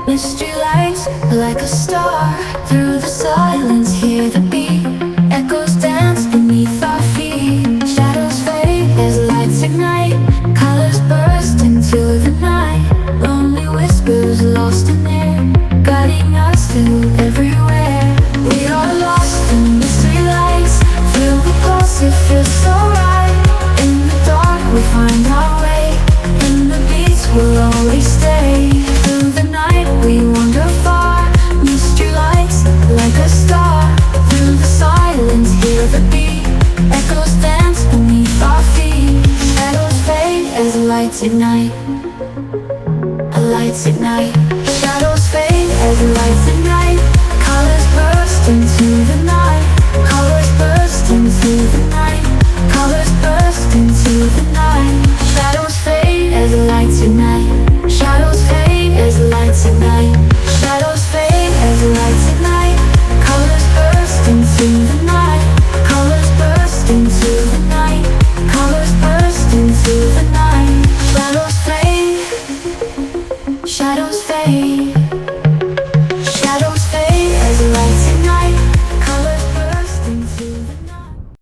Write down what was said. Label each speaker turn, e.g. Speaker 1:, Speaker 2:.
Speaker 1: Mystery lights like a star. Through the silence, hear the beat. Echoes dance beneath our feet. Shadows fade as lights ignite. Colors burst into the night. Lonely whispers lost in air, guiding us to everywhere. We are lost in mystery lights. Feel the pulse, it feels so right. In the dark we find